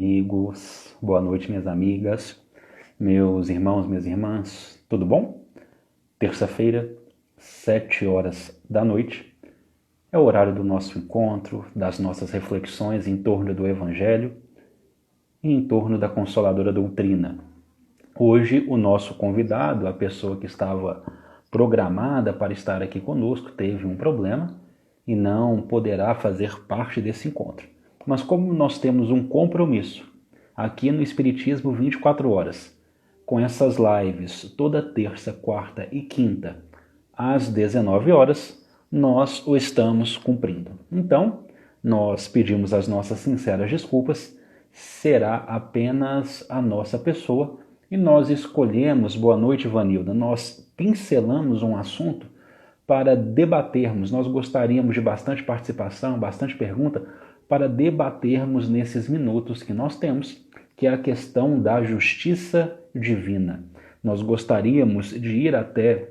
Amigos, boa noite, minhas amigas, meus irmãos, minhas irmãs, tudo bom? Terça-feira, 7 horas da noite, é o horário do nosso encontro, das nossas reflexões em torno do Evangelho e em torno da Consoladora Doutrina. Hoje, o nosso convidado, a pessoa que estava programada para estar aqui conosco, teve um problema e não poderá fazer parte desse encontro. Mas como nós temos um compromisso aqui no Espiritismo 24 horas, com essas lives toda terça, quarta e quinta, às 19 horas, nós o estamos cumprindo. Então, nós pedimos as nossas sinceras desculpas, será apenas a nossa pessoa e nós escolhemos, boa noite, Vanilda, nós pincelamos um assunto para debatermos. Nós gostaríamos de bastante participação, bastante pergunta, para debatermos nesses minutos que nós temos, que é a questão da justiça divina. Nós gostaríamos de ir até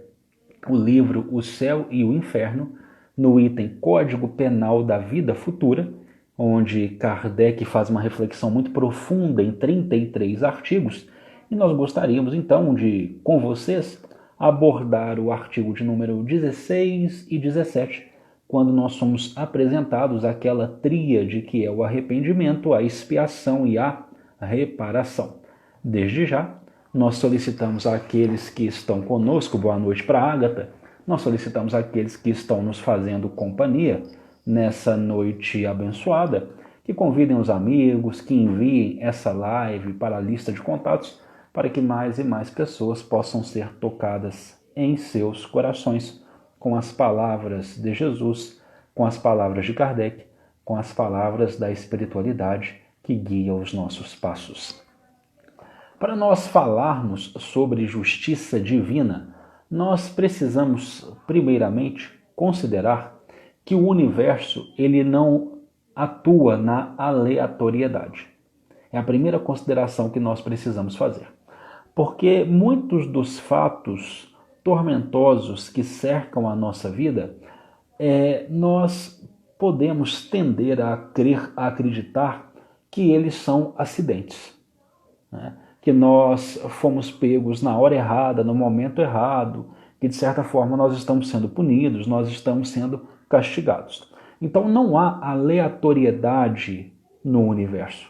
o livro O Céu e o Inferno, no item Código Penal da Vida Futura, onde Kardec faz uma reflexão muito profunda em 33 artigos, e nós gostaríamos então de, com vocês, abordar o artigo de número 16 e 17, quando nós somos apresentados àquela tríade que é o arrependimento, a expiação e a reparação. Desde já, nós solicitamos àqueles que estão conosco, boa noite para a Ágata, nós solicitamos àqueles que estão nos fazendo companhia nessa noite abençoada, que convidem os amigos, que enviem essa live para a lista de contatos, para que mais e mais pessoas possam ser tocadas em seus corações com as palavras de Jesus, com as palavras de Kardec, com as palavras da espiritualidade que guia os nossos passos. Para nós falarmos sobre justiça divina, nós precisamos, primeiramente, considerar que o universo ele não atua na aleatoriedade. É a primeira consideração que nós precisamos fazer. Porque muitos dos fatos tormentosos que cercam a nossa vida, nós podemos tender a crer, a acreditar que eles são acidentes, né? Que nós fomos pegos na hora errada, no momento errado, que de certa forma nós estamos sendo punidos, nós estamos sendo castigados. Então não há aleatoriedade no universo.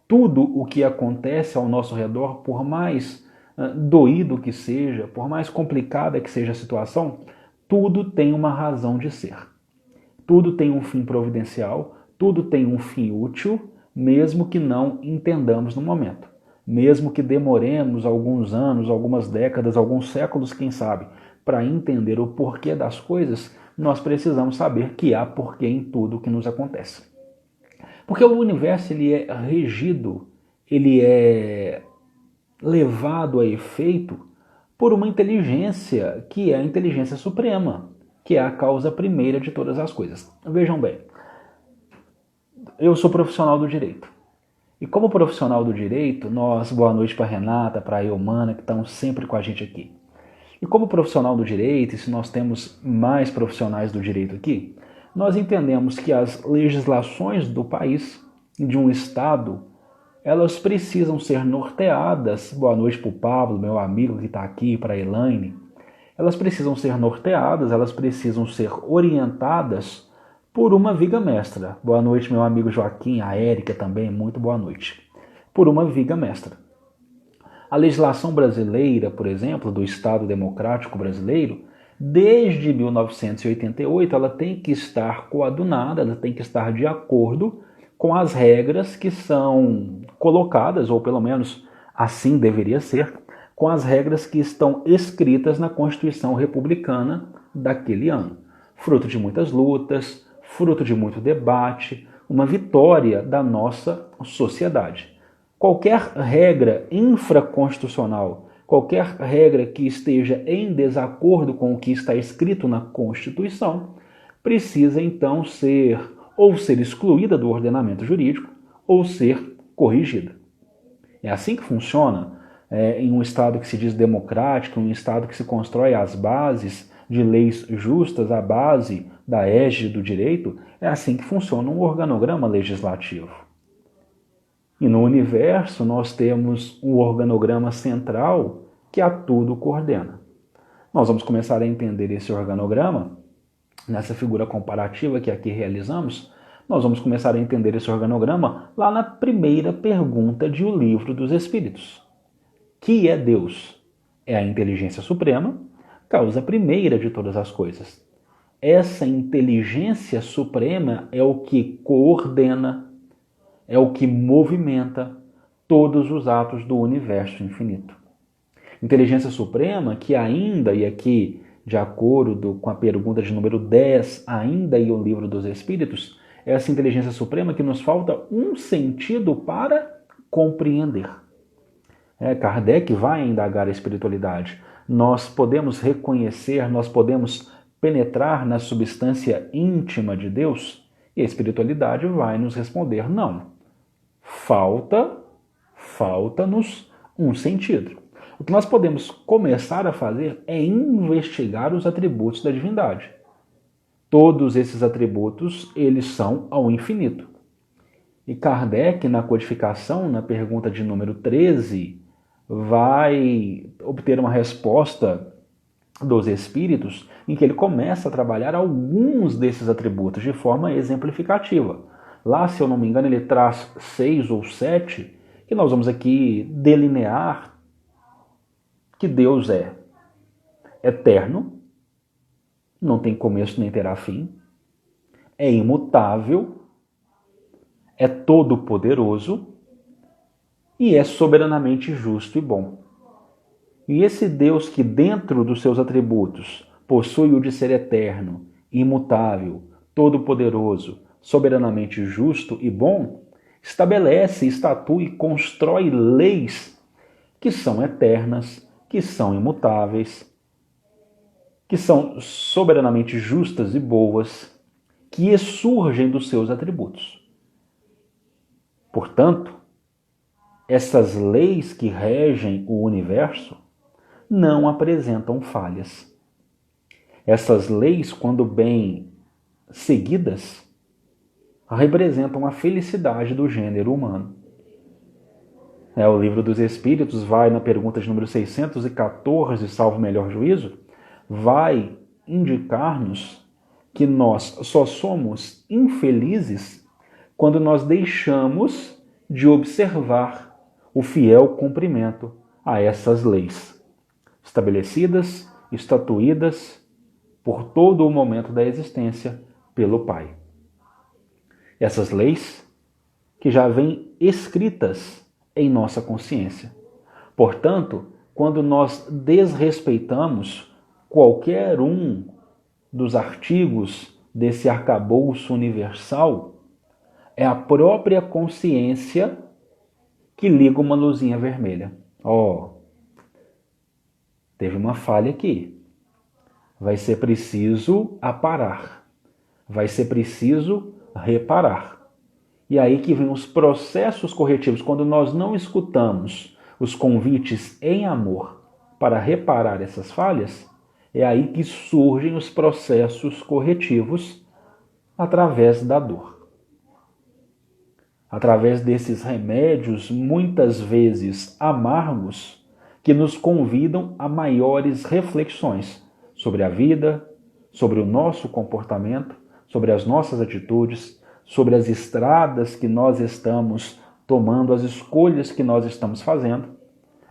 Tudo o que acontece ao nosso redor, por mais doído que seja, por mais complicada que seja a situação, tudo tem uma razão de ser. Tudo tem um fim providencial, tudo tem um fim útil, mesmo que não entendamos no momento. Mesmo que demoremos alguns anos, algumas décadas, alguns séculos, quem sabe, para entender o porquê das coisas, nós precisamos saber que há porquê em tudo o que nos acontece. Porque o universo ele é regido, ele é levado a efeito por uma inteligência que é a inteligência suprema, que é a causa primeira de todas as coisas. Vejam bem, eu sou profissional do direito. E como profissional do direito, boa noite para a Renata, para a Eumana, que estão sempre com a gente aqui. E como profissional do direito, e se nós temos mais profissionais do direito aqui, nós entendemos que as legislações do país, de um estado, elas precisam ser norteadas, boa noite para o Pablo, meu amigo que está aqui, para a Elaine, elas precisam ser norteadas, elas precisam ser orientadas por uma viga mestra. Boa noite, meu amigo Joaquim, a Érica também, muito boa noite. Por uma viga mestra. A legislação brasileira, por exemplo, do Estado Democrático Brasileiro, desde 1988, ela tem que estar coadunada, ela tem que estar de acordo com as regras que são colocadas, ou pelo menos assim deveria ser, com as regras que estão escritas na Constituição Republicana daquele ano. Fruto de muitas lutas, fruto de muito debate, uma vitória da nossa sociedade. Qualquer regra infraconstitucional, qualquer regra que esteja em desacordo com o que está escrito na Constituição, precisa então ser excluída do ordenamento jurídico ou ser corrigida. É assim que funciona em um Estado que se diz democrático, um Estado que se constrói às bases de leis justas, à base da égide do direito, é assim que funciona um organograma legislativo. E no universo nós temos um organograma central que a tudo coordena. Nós vamos começar a entender esse organograma nessa figura comparativa que aqui realizamos. Nós vamos começar a entender esse organograma lá na primeira pergunta de O Livro dos Espíritos. Que é Deus? É a inteligência suprema, causa primeira de todas as coisas. Essa inteligência suprema é o que coordena, é o que movimenta todos os atos do universo infinito. Inteligência suprema que ainda, e aqui de acordo com a pergunta de número 10, ainda em O Livro dos Espíritos, é essa inteligência suprema que nos falta um sentido para compreender. Kardec vai indagar a espiritualidade. Nós podemos reconhecer, nós podemos penetrar na substância íntima de Deus? E a espiritualidade vai nos responder, não. Falta-nos um sentido. O que nós podemos começar a fazer é investigar os atributos da divindade. Todos esses atributos, eles são ao infinito. E Kardec, na codificação, na pergunta de número 13, vai obter uma resposta dos espíritos em que ele começa a trabalhar alguns desses atributos de forma exemplificativa. Lá, se eu não me engano, ele traz 6 ou 7, que nós vamos aqui delinear que Deus é eterno, não tem começo nem terá fim, é imutável, é todo-poderoso e é soberanamente justo e bom. E esse Deus que dentro dos seus atributos possui o de ser eterno, imutável, todo-poderoso, soberanamente justo e bom, estabelece, estatua e constrói leis que são eternas, que são imutáveis, que são soberanamente justas e boas, que surgem dos seus atributos. Portanto, essas leis que regem o universo não apresentam falhas. Essas leis, quando bem seguidas, representam a felicidade do gênero humano. O Livro dos Espíritos vai, na pergunta de número 614, salvo o melhor juízo, vai indicar-nos que nós só somos infelizes quando nós deixamos de observar o fiel cumprimento a essas leis, estabelecidas, estatuídas por todo o momento da existência pelo Pai. Essas leis que já vêm escritas em nossa consciência. Portanto, quando nós desrespeitamos qualquer um dos artigos desse arcabouço universal, é a própria consciência que liga uma luzinha vermelha. Teve uma falha aqui. Vai ser preciso aparar. Vai ser preciso reparar. E aí que vem os processos corretivos. Quando nós não escutamos os convites em amor para reparar essas falhas, é aí que surgem os processos corretivos através da dor. Através desses remédios, muitas vezes amargos, que nos convidam a maiores reflexões sobre a vida, sobre o nosso comportamento, sobre as nossas atitudes, sobre as estradas que nós estamos tomando, as escolhas que nós estamos fazendo,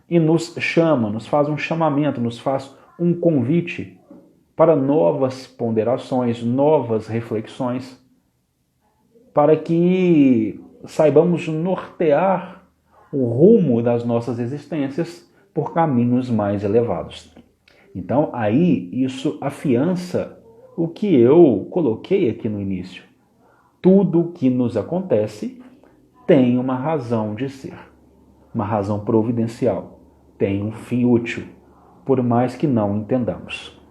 e nos chama, nos faz um chamamento, nos faz um convite para novas ponderações, novas reflexões, para que saibamos nortear o rumo das nossas existências por caminhos mais elevados. Então, aí, isso afiança o que eu coloquei aqui no início. Tudo o que nos acontece tem uma razão de ser, uma razão providencial, tem um fim útil, por mais que não entendamos.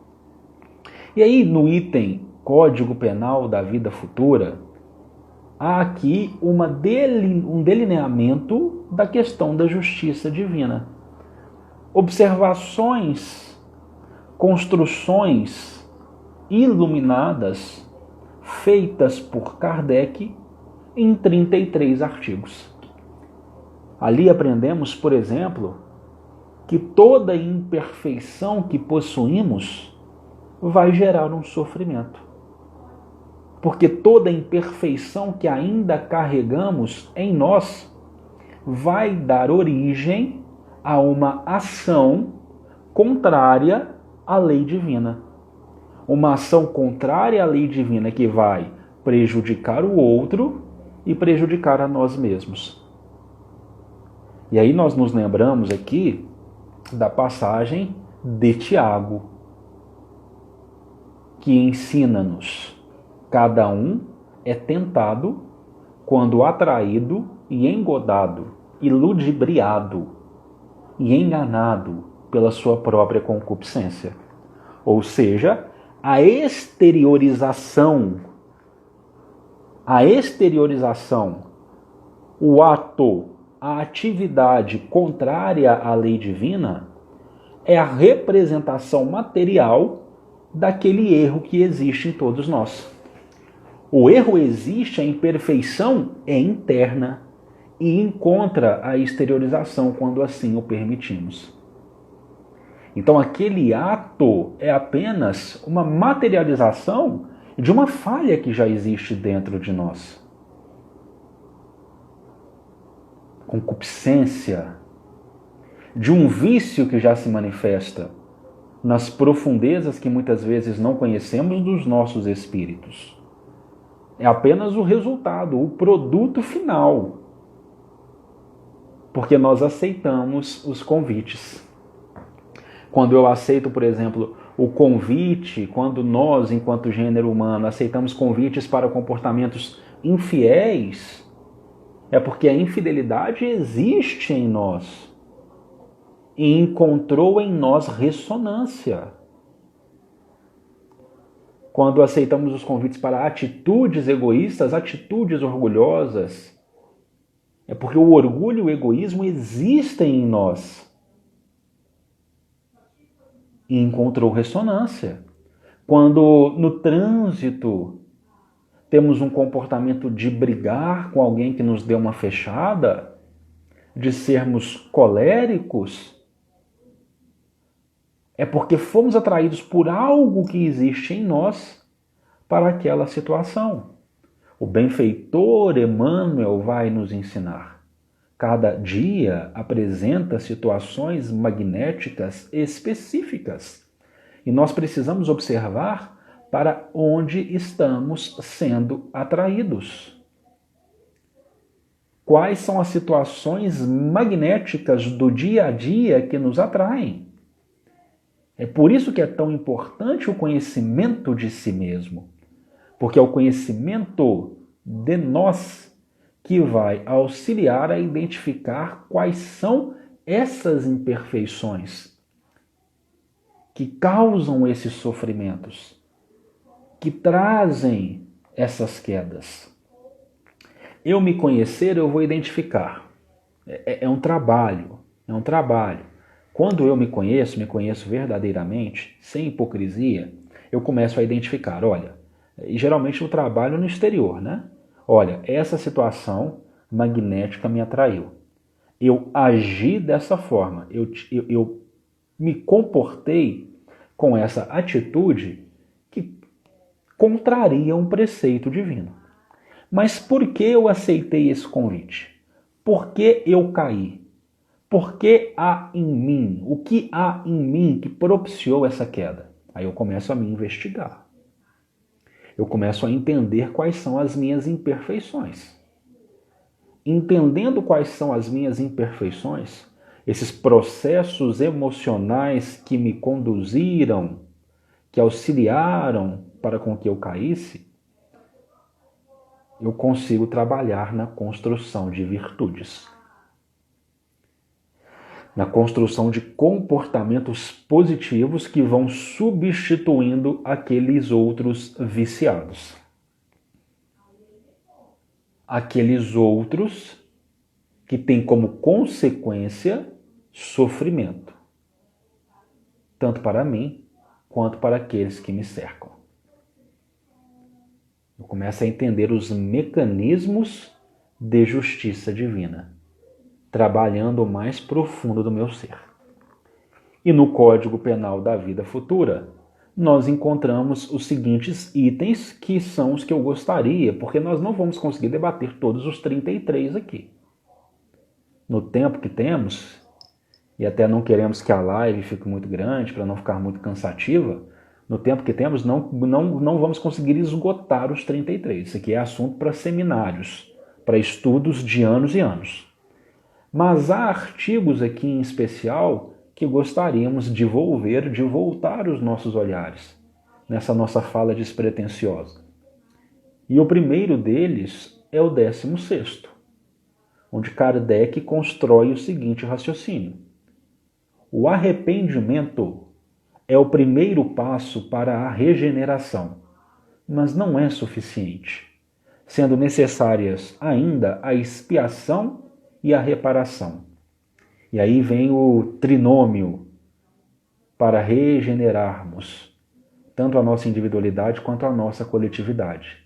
E aí, no item Código Penal da Vida Futura, há aqui um delineamento da questão da justiça divina. Observações, construções iluminadas feitas por Kardec em 33 artigos. Ali aprendemos, por exemplo, que toda imperfeição que possuímos vai gerar um sofrimento. Porque toda imperfeição que ainda carregamos em nós vai dar origem a uma ação contrária à lei divina. Uma ação contrária à lei divina que vai prejudicar o outro e prejudicar a nós mesmos. E aí nós nos lembramos aqui da passagem de Tiago, que ensina-nos: cada um é tentado quando atraído e engodado, e ludibriado e enganado pela sua própria concupiscência. Ou seja, a exteriorização, o ato, a atividade contrária à lei divina é a representação material daquele erro que existe em todos nós. O erro existe, a imperfeição é interna e encontra a exteriorização quando assim o permitimos. Então aquele ato é apenas uma materialização de uma falha que já existe dentro de nós. Concupiscência, de um vício que já se manifesta nas profundezas que muitas vezes não conhecemos dos nossos espíritos. É apenas o resultado, o produto final, porque nós aceitamos os convites. Quando eu aceito, por exemplo, o convite, quando nós, enquanto gênero humano, aceitamos convites para comportamentos infiéis, é porque a infidelidade existe em nós e encontrou em nós ressonância. Quando aceitamos os convites para atitudes egoístas, atitudes orgulhosas, é porque o orgulho e o egoísmo existem em nós e encontrou ressonância. Quando no trânsito temos um comportamento de brigar com alguém que nos deu uma fechada, de sermos coléricos, é porque fomos atraídos por algo que existe em nós para aquela situação. O benfeitor Emmanuel vai nos ensinar. Cada dia apresenta situações magnéticas específicas e nós precisamos observar para onde estamos sendo atraídos. Quais são as situações magnéticas do dia a dia que nos atraem? É por isso que é tão importante o conhecimento de si mesmo, porque é o conhecimento de nós que vai auxiliar a identificar quais são essas imperfeições que causam esses sofrimentos, que trazem essas quedas. Eu me conhecer, eu vou identificar. É um trabalho, Quando eu me conheço verdadeiramente, sem hipocrisia, eu começo a identificar, olha, e geralmente eu trabalho no exterior, né? Olha, essa situação magnética me atraiu. Eu agi dessa forma, eu me comportei com essa atitude que contraria um preceito divino. Mas por que eu aceitei esse convite? Por que eu caí? Por que há em mim? O que há em mim que propiciou essa queda? Aí eu começo a me investigar. Eu começo a entender quais são as minhas imperfeições. Entendendo quais são as minhas imperfeições, esses processos emocionais que me conduziram, que auxiliaram para com que eu caísse, eu consigo trabalhar na construção de virtudes, na construção de comportamentos positivos que vão substituindo aqueles outros viciados. Aqueles outros que têm como consequência sofrimento, tanto para mim quanto para aqueles que me cercam. Eu começo a entender os mecanismos de justiça divina, trabalhando o mais profundo do meu ser. E no Código Penal da Vida Futura, nós encontramos os seguintes itens, que são os que eu gostaria, porque nós não vamos conseguir debater todos os 33 aqui. No tempo que temos, e até não queremos que a live fique muito grande, para não ficar muito cansativa, no tempo que temos, não vamos conseguir esgotar os 33. Isso aqui é assunto para seminários, para estudos de anos e anos. Mas há artigos aqui em especial que gostaríamos de voltar os nossos olhares nessa nossa fala despretensiosa. E o primeiro deles é o 16º, onde Kardec constrói o seguinte raciocínio. O arrependimento é o primeiro passo para a regeneração, mas não é suficiente, sendo necessárias ainda a expiação e a reparação. E aí vem o trinômio para regenerarmos tanto a nossa individualidade quanto a nossa coletividade.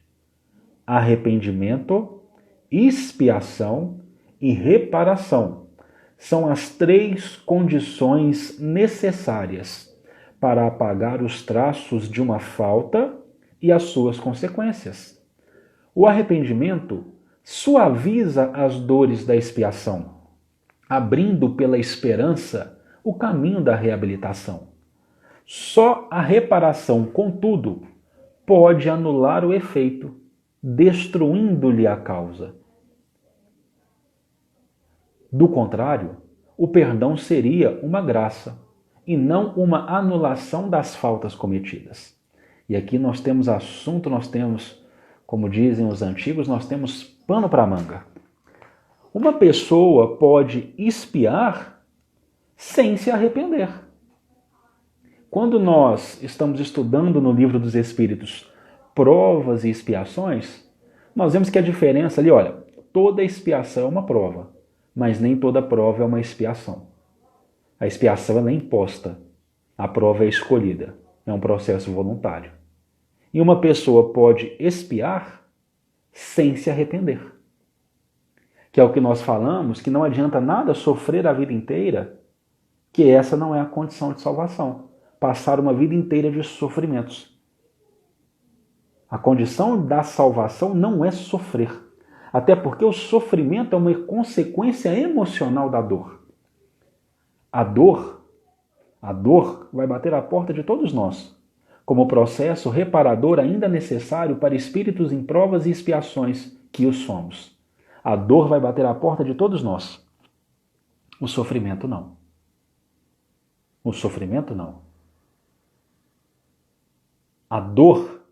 Arrependimento, expiação e reparação são as 3 condições necessárias para apagar os traços de uma falta e as suas consequências. O arrependimento suaviza as dores da expiação, abrindo pela esperança o caminho da reabilitação. Só a reparação, contudo, pode anular o efeito, destruindo-lhe a causa. Do contrário, o perdão seria uma graça e não uma anulação das faltas cometidas. E aqui nós temos assunto, nós temos, como dizem os antigos, nós temos pano para manga. Uma pessoa pode expiar sem se arrepender. Quando nós estamos estudando no Livro dos Espíritos provas e expiações, nós vemos que a diferença ali, olha, toda expiação é uma prova, mas nem toda prova é uma expiação. A expiação ela é imposta, a prova é escolhida, é um processo voluntário. E uma pessoa pode expiar sem se arrepender. Que é o que nós falamos, que não adianta nada sofrer a vida inteira, que essa não é a condição de salvação. Passar uma vida inteira de sofrimentos. A condição da salvação não é sofrer. Até porque o sofrimento é uma consequência emocional da dor. A dor vai bater à porta de todos nós, como processo reparador ainda necessário para espíritos em provas e expiações que os somos. A dor vai bater à porta de todos nós. O sofrimento não. O sofrimento não. A dor,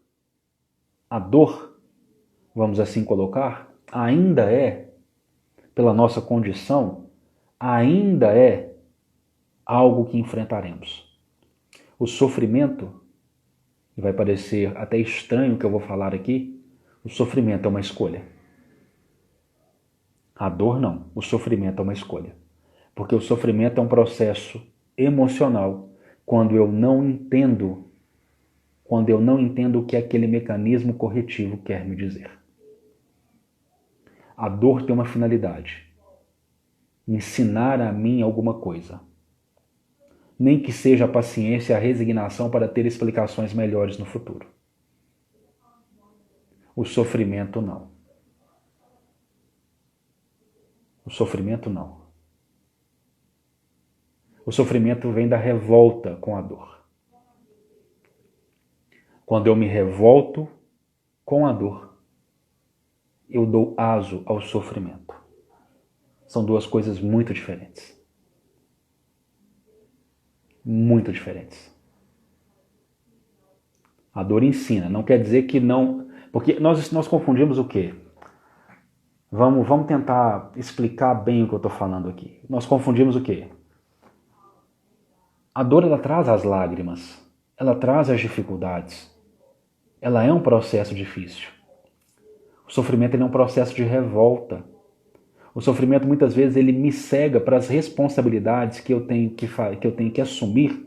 vamos assim colocar, ainda é, pela nossa condição, ainda é algo que enfrentaremos. O sofrimento, e vai parecer até estranho o que eu vou falar aqui, o sofrimento é uma escolha. A dor não, o sofrimento é uma escolha. Porque o sofrimento é um processo emocional quando eu não entendo o que aquele mecanismo corretivo quer me dizer. A dor tem uma finalidade: ensinar a mim alguma coisa. Nem que seja a paciência e a resignação para ter explicações melhores no futuro. O sofrimento não. O sofrimento não. O sofrimento vem da revolta com a dor. Quando eu me revolto com a dor, eu dou aso ao sofrimento. São 2 coisas muito diferentes. Muito diferentes. A dor ensina, não quer dizer que não... Porque nós confundimos o quê? Vamos tentar explicar bem o que eu estou falando aqui. Nós confundimos o quê? A dor ela traz as lágrimas, ela traz as dificuldades. Ela é um processo difícil. O sofrimento ele é um processo de revolta. O sofrimento muitas vezes ele me cega para as responsabilidades que eu tenho que assumir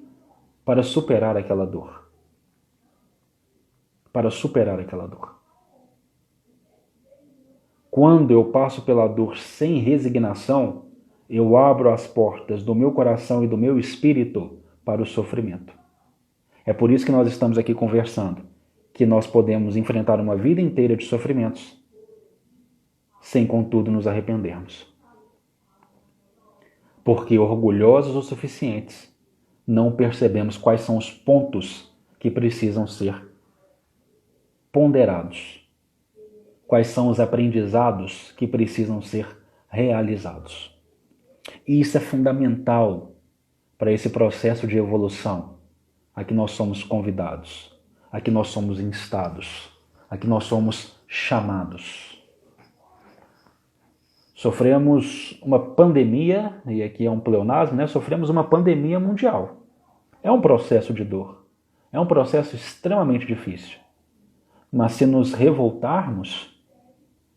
para superar aquela dor. Para superar aquela dor. Quando eu passo pela dor sem resignação, eu abro as portas do meu coração e do meu espírito para o sofrimento. É por isso que nós estamos aqui conversando, que nós podemos enfrentar uma vida inteira de sofrimentos, sem contudo nos arrependermos. Porque orgulhosos o suficientes, não percebemos quais são os pontos que precisam ser ponderados, quais são os aprendizados que precisam ser realizados. E isso é fundamental para esse processo de evolução a que nós somos convidados, a que nós somos instados, a que nós somos chamados. Sofremos uma pandemia, e aqui é um pleonasmo, né? Sofremos uma pandemia mundial. É um processo de dor, é um processo extremamente difícil. Mas se nos revoltarmos,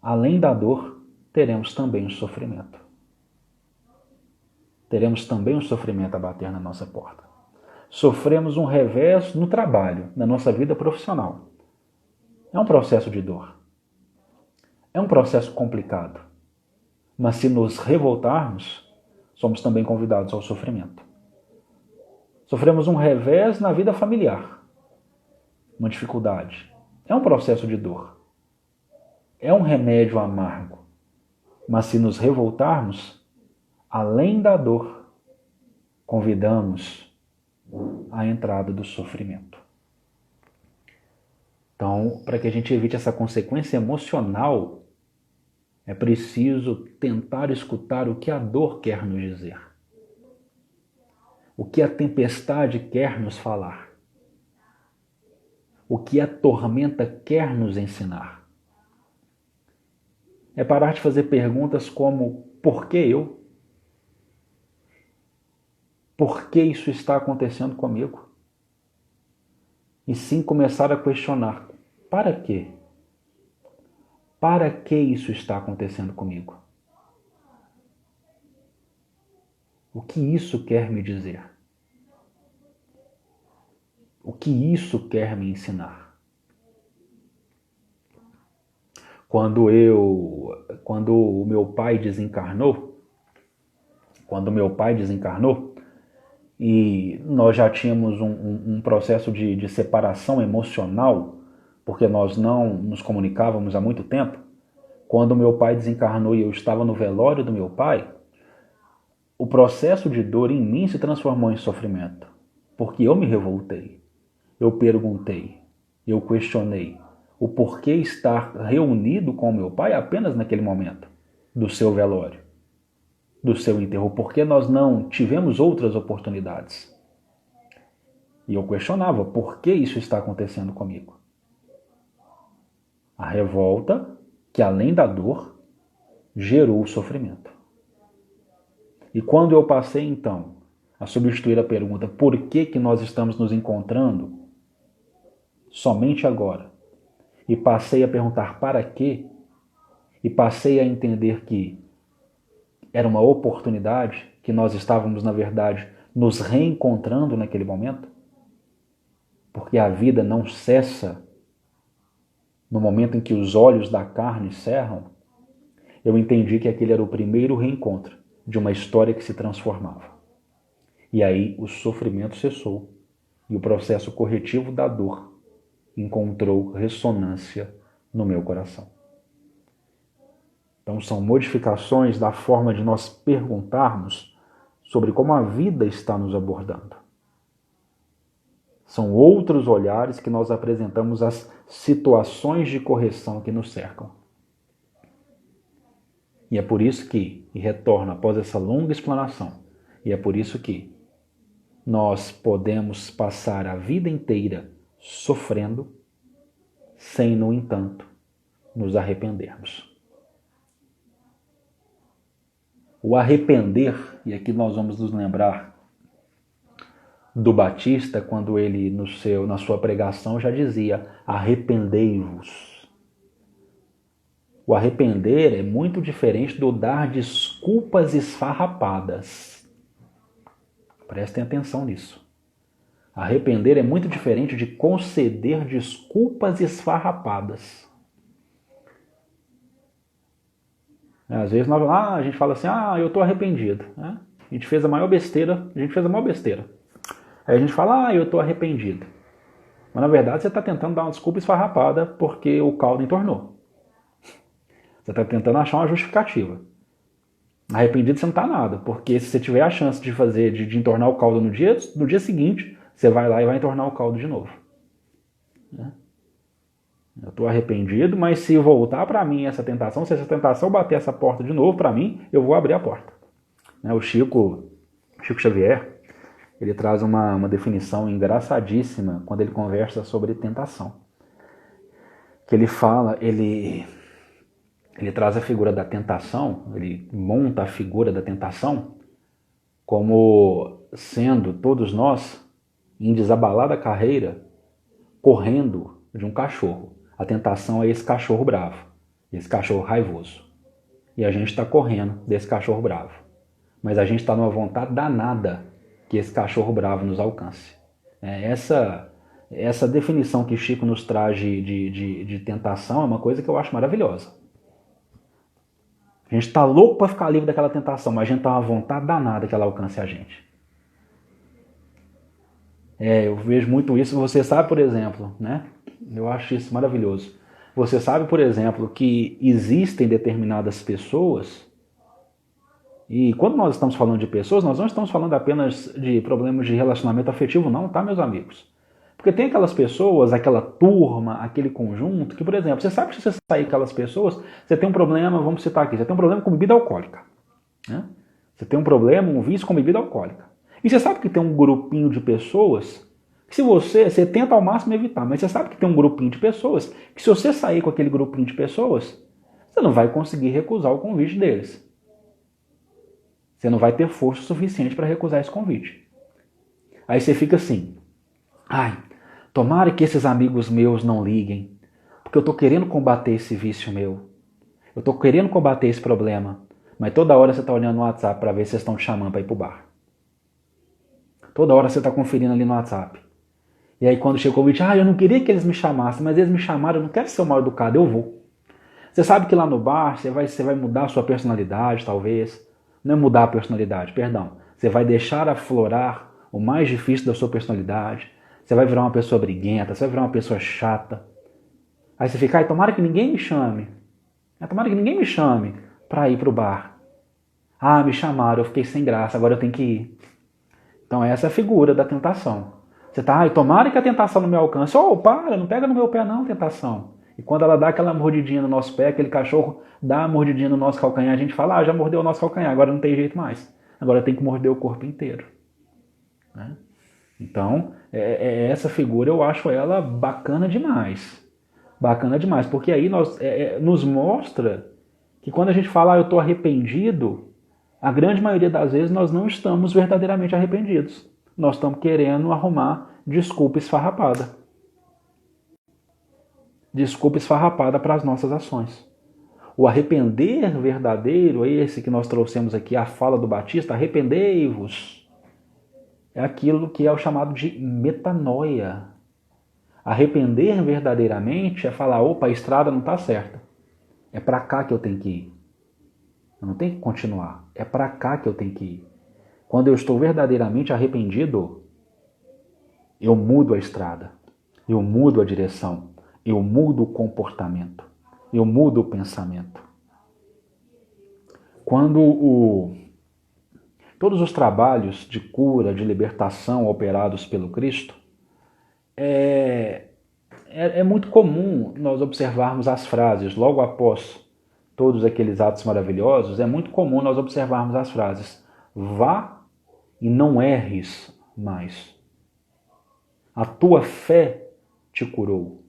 além da dor, teremos também o sofrimento. Teremos também o sofrimento a bater na nossa porta. Sofremos um revés no trabalho, na nossa vida profissional. É um processo de dor. É um processo complicado. Mas se nos revoltarmos, somos também convidados ao sofrimento. Sofremos um revés na vida familiar, uma dificuldade. É um processo de dor. É um remédio amargo. Mas se nos revoltarmos, além da dor, convidamos a entrada do sofrimento. Então, para que a gente evite essa consequência emocional, é preciso tentar escutar o que a dor quer nos dizer. O que a tempestade quer nos falar. O que a tormenta quer nos ensinar. É parar de fazer perguntas como: por que eu? Por que isso está acontecendo comigo? E sim começar a questionar: para quê? Para que isso está acontecendo comigo? O que isso quer me dizer? O que isso quer me ensinar? Quando o meu pai desencarnou, e nós já tínhamos um processo de separação emocional, porque nós não nos comunicávamos há muito tempo, quando meu pai desencarnou e eu estava no velório do meu pai, o processo de dor em mim se transformou em sofrimento, porque eu me revoltei, eu perguntei, eu questionei o porquê estar reunido com meu pai apenas naquele momento do seu velório, do seu enterro, porque nós não tivemos outras oportunidades. E eu questionava por que isso está acontecendo comigo. A revolta, que além da dor, gerou o sofrimento. E quando eu passei, então, a substituir a pergunta por que nós estamos nos encontrando somente agora, e passei a perguntar para quê, e passei a entender que era uma oportunidade, que nós estávamos, na verdade, nos reencontrando naquele momento, porque a vida não cessa no momento em que os olhos da carne cerram, eu entendi que aquele era o primeiro reencontro de uma história que se transformava. E aí o sofrimento cessou e o processo corretivo da dor encontrou ressonância no meu coração. Então são modificações da forma de nós perguntarmos sobre como a vida está nos abordando. São outros olhares que nós apresentamos às situações de correção que nos cercam. E é por isso que, e retorno após essa longa explanação, e é por isso que nós podemos passar a vida inteira sofrendo, sem, no entanto, nos arrependermos. O arrepender, e aqui nós vamos nos lembrar do Batista, quando ele na sua pregação já dizia: arrependei-vos. O arrepender é muito diferente do dar desculpas esfarrapadas. Prestem atenção nisso. Arrepender é muito diferente de conceder desculpas esfarrapadas. Às vezes a gente fala assim, eu estou arrependido. Né? A gente fez a maior besteira, Aí a gente fala, eu estou arrependido. Mas na verdade você está tentando dar uma desculpa esfarrapada porque o caldo entornou. Você está tentando achar uma justificativa. Arrependido você não está nada, porque se você tiver a chance de fazer, de entornar o caldo no dia seguinte, você vai lá e vai entornar o caldo de novo. Né? Eu estou arrependido, mas se voltar para mim essa tentação, se essa tentação bater essa porta de novo para mim, eu vou abrir a porta. O Chico Xavier, ele traz uma definição engraçadíssima quando ele conversa sobre tentação. Que ele fala, ele traz a figura da tentação, ele monta a figura da tentação como sendo todos nós em desabalada carreira correndo de um cachorro. A tentação é esse cachorro bravo, esse cachorro raivoso. E a gente está correndo desse cachorro bravo. Mas a gente está numa vontade danada que esse cachorro bravo nos alcance. Essa definição que Chico nos traz de tentação é uma coisa que eu acho maravilhosa. A gente está louco para ficar livre daquela tentação, mas a gente está uma vontade danada que ela alcance a gente. Eu vejo muito isso. Você sabe, por exemplo, né? Eu acho isso maravilhoso. Você sabe, por exemplo, que existem determinadas pessoas, e quando nós estamos falando de pessoas, nós não estamos falando apenas de problemas de relacionamento afetivo, não, tá, meus amigos? Porque tem aquelas pessoas, aquela turma, aquele conjunto, que, por exemplo, você sabe que se você sair com aquelas pessoas, você tem um problema, vamos citar aqui, você tem um problema com bebida alcoólica. Né? Você tem um problema, um vício com bebida alcoólica. E você sabe que tem um grupinho de pessoas que se você tenta ao máximo evitar, mas você sabe que tem um grupinho de pessoas que se você sair com aquele grupinho de pessoas, você não vai conseguir recusar o convite deles. Você não vai ter força suficiente para recusar esse convite. Aí você fica assim, tomara que esses amigos meus não liguem, porque eu estou querendo combater esse vício meu. Eu estou querendo combater esse problema, mas toda hora você está olhando no WhatsApp para ver se eles estão te chamando para ir para o bar. Toda hora você está conferindo ali no WhatsApp. E aí quando chega o convite, eu não queria que eles me chamassem, mas eles me chamaram, eu não quero ser o mal educado, eu vou. Você sabe que lá no bar você vai mudar a sua personalidade, talvez. Não é mudar a personalidade, perdão. Você vai deixar aflorar o mais difícil da sua personalidade. Você vai virar uma pessoa briguenta, você vai virar uma pessoa chata. Aí você fica, tomara que ninguém me chame. Tomara que ninguém me chame para ir para o bar. Me chamaram, eu fiquei sem graça, agora eu tenho que ir. Então essa é a figura da tentação. Você está, tomara que a tentação não me alcance. Para, não pega no meu pé não, tentação. E quando ela dá aquela mordidinha no nosso pé, aquele cachorro dá a mordidinha no nosso calcanhar, a gente fala, já mordeu o nosso calcanhar, agora não tem jeito mais. Agora tem que morder o corpo inteiro. Né? Então, essa figura eu acho ela bacana demais. Bacana demais, porque aí nos mostra que quando a gente fala, eu estou arrependido, a grande maioria das vezes nós não estamos verdadeiramente arrependidos. Nós estamos querendo arrumar desculpa esfarrapada. Desculpa esfarrapada para as nossas ações. O arrepender verdadeiro, esse que nós trouxemos aqui, a fala do Batista, arrependei-vos, é aquilo que é o chamado de metanoia. Arrepender verdadeiramente é falar, a estrada não está certa. É para cá que eu tenho que ir. Eu não tenho que continuar. É para cá que eu tenho que ir. Quando eu estou verdadeiramente arrependido, eu mudo a estrada. Eu mudo a direção. Eu mudo o comportamento. Eu mudo o pensamento. Quando todos os trabalhos de cura, de libertação operados pelo Cristo, é muito comum nós observarmos as frases, logo após todos aqueles atos maravilhosos, é muito comum nós observarmos as frases, vá e não erres mais. A tua fé te curou.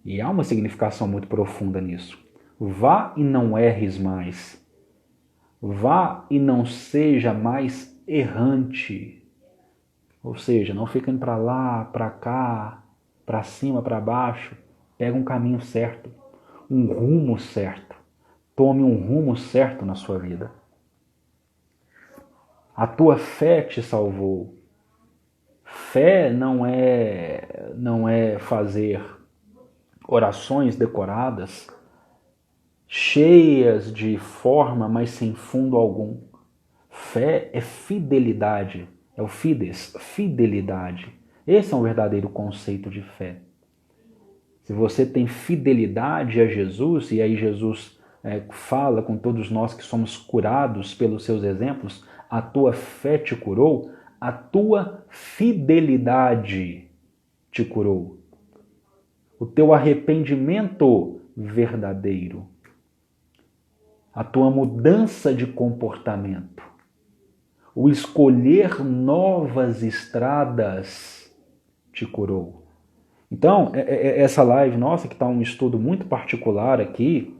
E há uma significação muito profunda nisso. Vá e não erres mais. Vá e não seja mais errante. Ou seja, não fica indo para lá, para cá, para cima, para baixo. Pega um caminho certo, um rumo certo. Tome um rumo certo na sua vida. A tua fé te salvou. Fé não é fazer orações decoradas, cheias de forma, mas sem fundo algum. Fé é fidelidade, é o fides, fidelidade. Esse é um verdadeiro conceito de fé. Se você tem fidelidade a Jesus, e aí Jesus fala com todos nós que somos curados pelos seus exemplos, a tua fé te curou, a tua fidelidade te curou. O teu arrependimento verdadeiro, a tua mudança de comportamento, o escolher novas estradas te curou. Então, essa live nossa, que está um estudo muito particular aqui,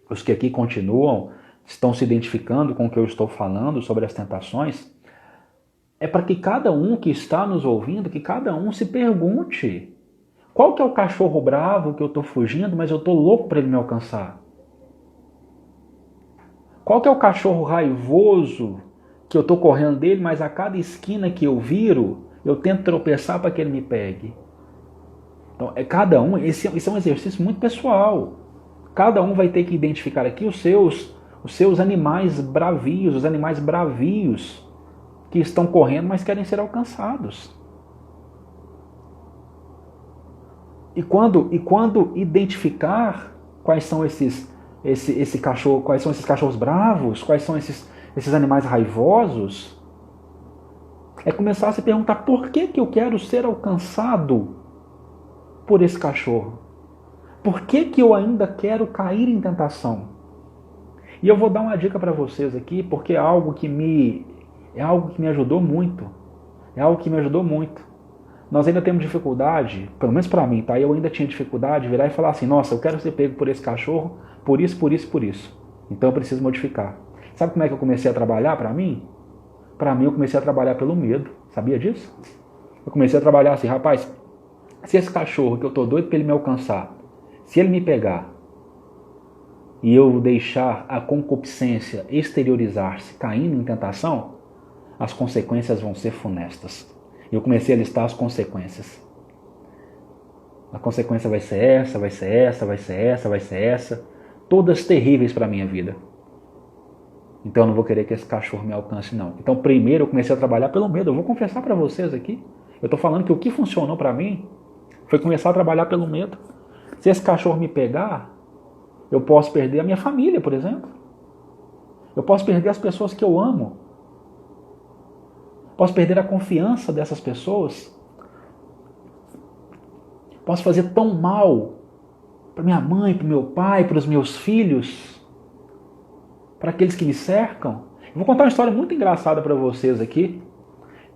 os que aqui continuam, estão se identificando com o que eu estou falando sobre as tentações, é para que cada um que está nos ouvindo, que cada um se pergunte, qual que é o cachorro bravo que eu estou fugindo, mas eu estou louco para ele me alcançar? Qual que é o cachorro raivoso que eu estou correndo dele, mas a cada esquina que eu viro, eu tento tropeçar para que ele me pegue? Então, cada um, esse é um exercício muito pessoal. Cada um vai ter que identificar aqui os seus animais bravios, os animais bravios que estão correndo, mas querem ser alcançados. E quando identificar quais são esse cachorro, quais são esses cachorros bravos, quais são esses animais raivosos, é começar a se perguntar por que eu quero ser alcançado por esse cachorro? Por que eu ainda quero cair em tentação? E eu vou dar uma dica para vocês aqui, porque é algo que me ajudou muito. É algo que me ajudou muito. Nós ainda temos dificuldade, pelo menos para mim, tá? Eu ainda tinha dificuldade de virar e falar assim, nossa, eu quero ser pego por esse cachorro, por isso, por isso, por isso. Então eu preciso modificar. Sabe como é que eu comecei a trabalhar para mim? Para mim eu comecei a trabalhar pelo medo. Sabia disso? Eu comecei a trabalhar assim, rapaz, se esse cachorro que eu tô doido para ele me alcançar, se ele me pegar e eu deixar a concupiscência exteriorizar-se caindo em tentação, as consequências vão ser funestas. E eu comecei a listar as consequências. A consequência vai ser essa, vai ser essa, vai ser essa, vai ser essa. Todas terríveis para a minha vida. Então eu não vou querer que esse cachorro me alcance, não. Então primeiro eu comecei a trabalhar pelo medo. Eu vou confessar para vocês aqui. Eu estou falando que o que funcionou para mim foi começar a trabalhar pelo medo. Se esse cachorro me pegar, eu posso perder a minha família, por exemplo. Eu posso perder as pessoas que eu amo. Posso perder a confiança dessas pessoas. Posso fazer tão mal para minha mãe, para meu pai, para os meus filhos, para aqueles que me cercam. Eu vou contar uma história muito engraçada para vocês aqui.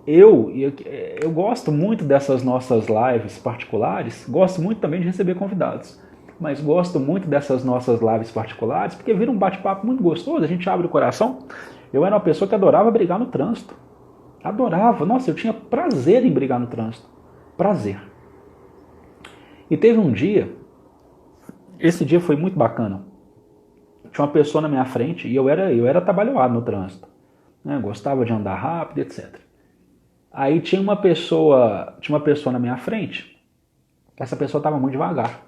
Eu gosto muito dessas nossas lives particulares, gosto muito também de receber convidados, mas gosto muito dessas nossas lives particulares porque vira um bate-papo muito gostoso, a gente abre o coração. Eu era uma pessoa que adorava brigar no trânsito. Adorava. Nossa, eu tinha prazer em brigar no trânsito. Prazer. E teve um dia, esse dia foi muito bacana. Tinha uma pessoa na minha frente e eu era atabalhoado no trânsito. Né? Gostava de andar rápido, etc. Aí tinha uma pessoa na minha frente, essa pessoa estava muito devagar.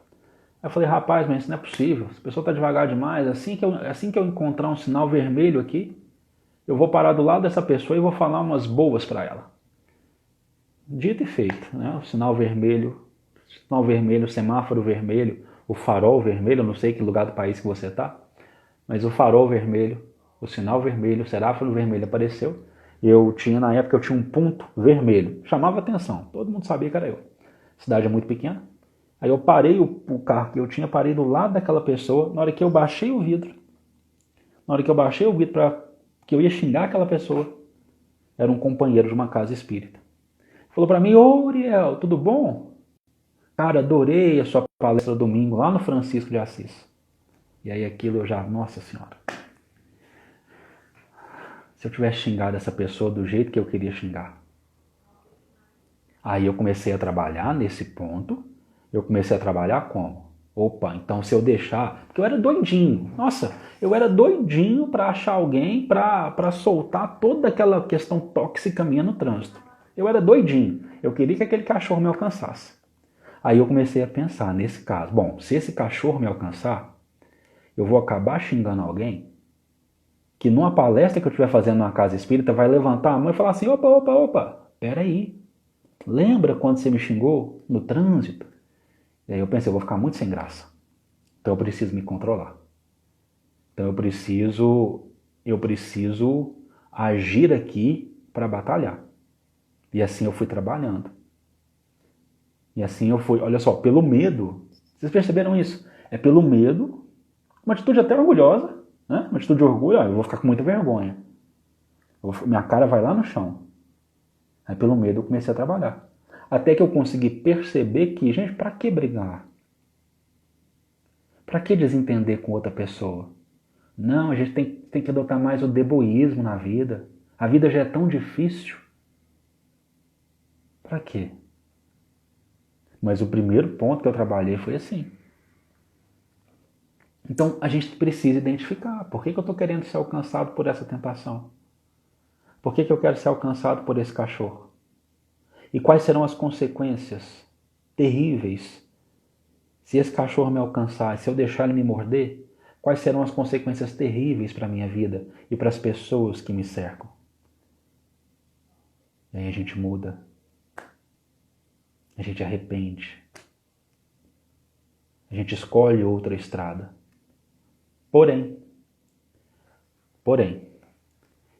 Aí eu falei, rapaz, mas isso não é possível. Essa pessoa está devagar demais. Assim que eu encontrar um sinal vermelho aqui, eu vou parar do lado dessa pessoa e vou falar umas boas para ela. Dito e feito, né? O sinal vermelho, o semáforo vermelho, o farol vermelho, eu não sei que lugar do país que você está, mas o farol vermelho, o sinal vermelho, o semáforo vermelho apareceu. Na época eu tinha um ponto vermelho, chamava atenção, todo mundo sabia que era eu. A cidade é muito pequena. Aí eu parei o carro que eu tinha, parei do lado daquela pessoa. Na hora que eu baixei o vidro para que eu ia xingar aquela pessoa, era um companheiro de uma casa espírita. Falou para mim, ô Uriel, tudo bom? Cara, adorei a sua palestra domingo lá no Francisco de Assis. E aí aquilo eu já, nossa senhora. Se eu tivesse xingado essa pessoa do jeito que eu queria xingar. Aí eu comecei a trabalhar nesse ponto. Eu comecei a trabalhar como? Opa, então se eu deixar... Porque eu era doidinho. Nossa, eu era doidinho para achar alguém para soltar toda aquela questão tóxica minha no trânsito. Eu era doidinho. Eu queria que aquele cachorro me alcançasse. Aí eu comecei a pensar nesse caso. Bom, se esse cachorro me alcançar, eu vou acabar xingando alguém que numa palestra que eu estiver fazendo numa casa espírita vai levantar a mão e falar assim, opa, peraí, lembra quando você me xingou no trânsito? E aí eu pensei, eu vou ficar muito sem graça. Então eu preciso me controlar. Então eu preciso agir aqui para batalhar. E assim eu fui trabalhando. E assim eu fui, olha só, pelo medo. Vocês perceberam isso? É pelo medo, uma atitude até orgulhosa, né? Uma atitude de orgulho, eu vou ficar com muita vergonha. Minha cara vai lá no chão. Aí pelo medo eu comecei a trabalhar. Até que eu consegui perceber que, gente, para que brigar? Para que desentender com outra pessoa? Não, a gente tem que adotar mais o deboísmo na vida. A vida já é tão difícil. Para quê? Mas o primeiro ponto que eu trabalhei foi assim. Então a gente precisa identificar por que eu estou querendo ser alcançado por essa tentação. Por que eu quero ser alcançado por esse cachorro? E quais serão as consequências terríveis se esse cachorro me alcançar, se eu deixar ele me morder? Quais serão as consequências terríveis para a minha vida e para as pessoas que me cercam? E aí a gente muda. A gente arrepende. A gente escolhe outra estrada. Porém,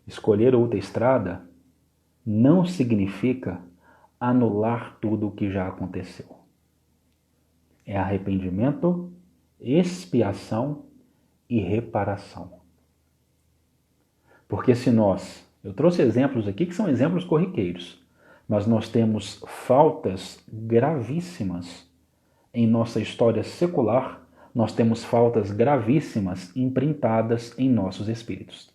escolher outra estrada não significa anular tudo o que já aconteceu. É arrependimento, expiação e reparação. Porque se eu trouxe exemplos aqui que são exemplos corriqueiros, mas nós temos faltas gravíssimas em nossa história secular, nós temos faltas gravíssimas imprintadas em nossos espíritos.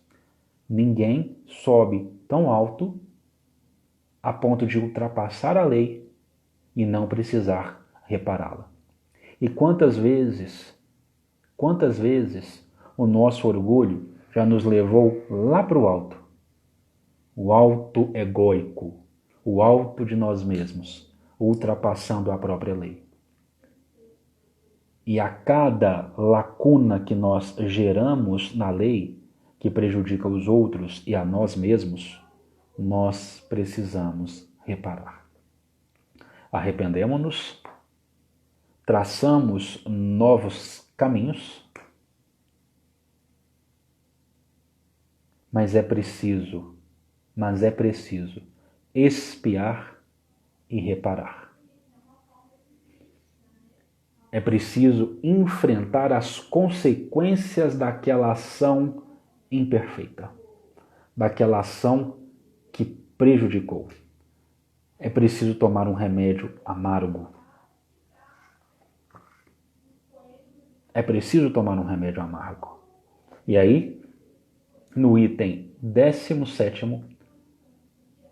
Ninguém sobe tão alto a ponto de ultrapassar a lei e não precisar repará-la. E quantas vezes o nosso orgulho já nos levou lá para o alto? O alto egóico, o alto de nós mesmos, ultrapassando a própria lei. E a cada lacuna que nós geramos na lei, que prejudica os outros e a nós mesmos, nós precisamos reparar. Arrependemos-nos, traçamos novos caminhos, mas é preciso expiar e reparar. É preciso enfrentar as consequências daquela ação imperfeita, daquela ação que prejudicou. É preciso tomar um remédio amargo. É preciso tomar um remédio amargo. E aí, no item 17º,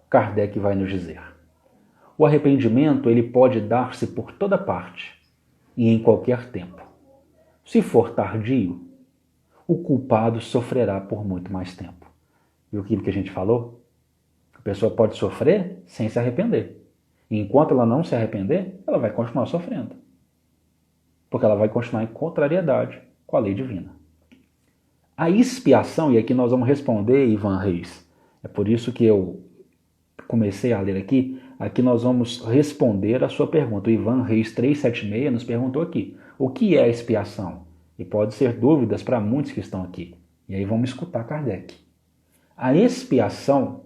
Kardec vai nos dizer: o arrependimento ele pode dar-se por toda parte e em qualquer tempo. Se for tardio, o culpado sofrerá por muito mais tempo. Viu aquilo que a gente falou? A pessoa pode sofrer sem se arrepender. E enquanto ela não se arrepender, ela vai continuar sofrendo. Porque ela vai continuar em contrariedade com a lei divina. A expiação, e aqui nós vamos responder, Ivan Reis, é por isso que eu comecei a ler aqui nós vamos responder a sua pergunta. O Ivan Reis 376 nos perguntou aqui, o que é a expiação? E pode ser dúvidas para muitos que estão aqui. E aí vamos escutar Kardec. A expiação